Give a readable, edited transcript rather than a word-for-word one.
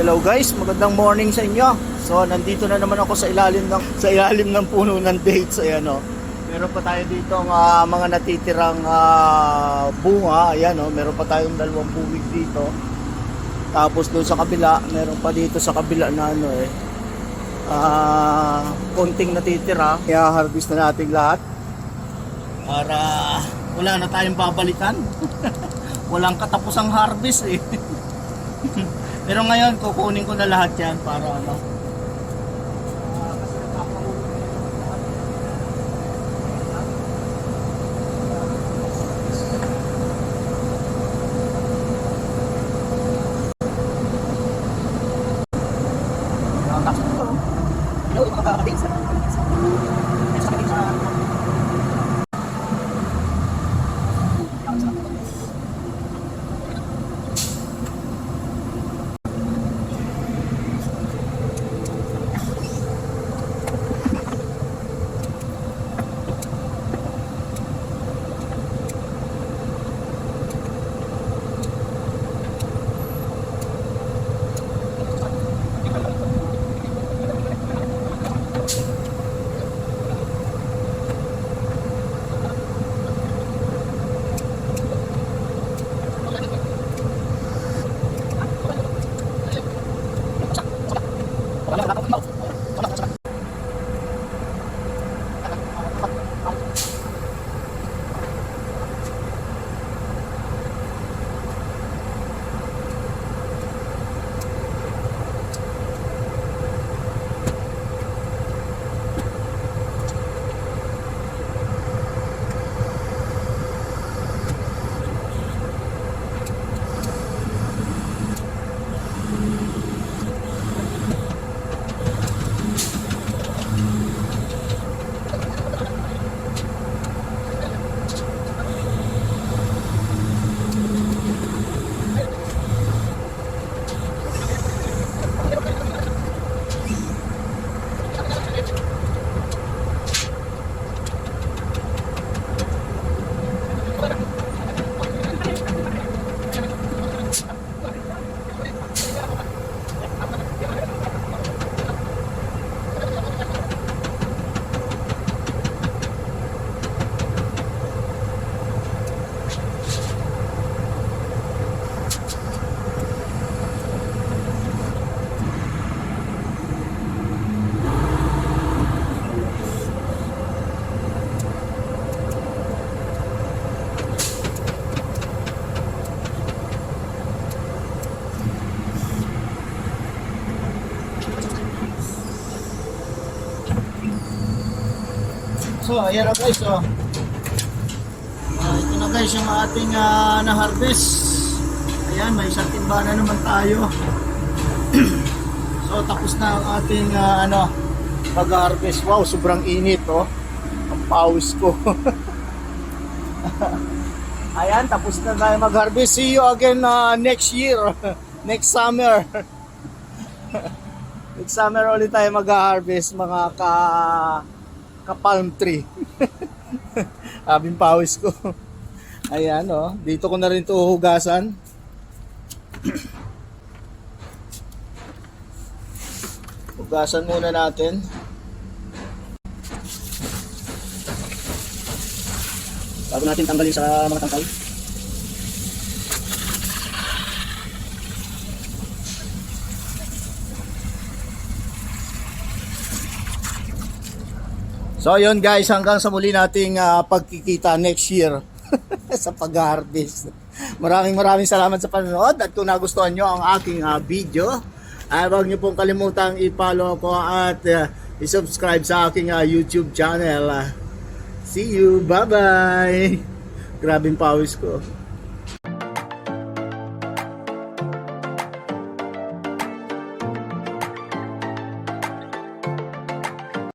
Hello guys, magandang morning sa inyo. So nandito na naman ako sa ilalim ng puno ng dates. Ayan oh. Meron pa tayo dito ng mga natitirang bunga. Ayan oh, meron pa tayong dalawang buwig dito. Tapos doon sa kabila, meron pa dito sa kabila na konting natitira. Kaya harvest na natin lahat. Para wala na tayong babalikan. Walang katapusang harvest eh. Pero ngayon kukunin ko na lahat yan para ano. So, ayan na guys, oh. Ito na guys yung ating na-harvest. Ayan, may isang timba na naman tayo. So, tapos na ang ating pag-harvest. Wow, sobrang init, oh. Ang pawis ko. Ayan, tapos na tayo mag-harvest. See you again next year. Next summer. Next summer ulit tayo mag-harvest, mga ka-palm tree. Abing pawis ko. Ayan oh, dito ko na rin ito hugasan. Hugasan muna natin. Bago natin tanggalin sa mga tangkay. So yun guys, hanggang sa muli nating pagkikita next year sa pag-harvest. Maraming salamat sa panonood, at kung nagustuhan nyo ang aking video, huwag nyo pong kalimutang i-follow ko at i-subscribe sa aking YouTube channel. See you, bye bye. Grabing pawis ko.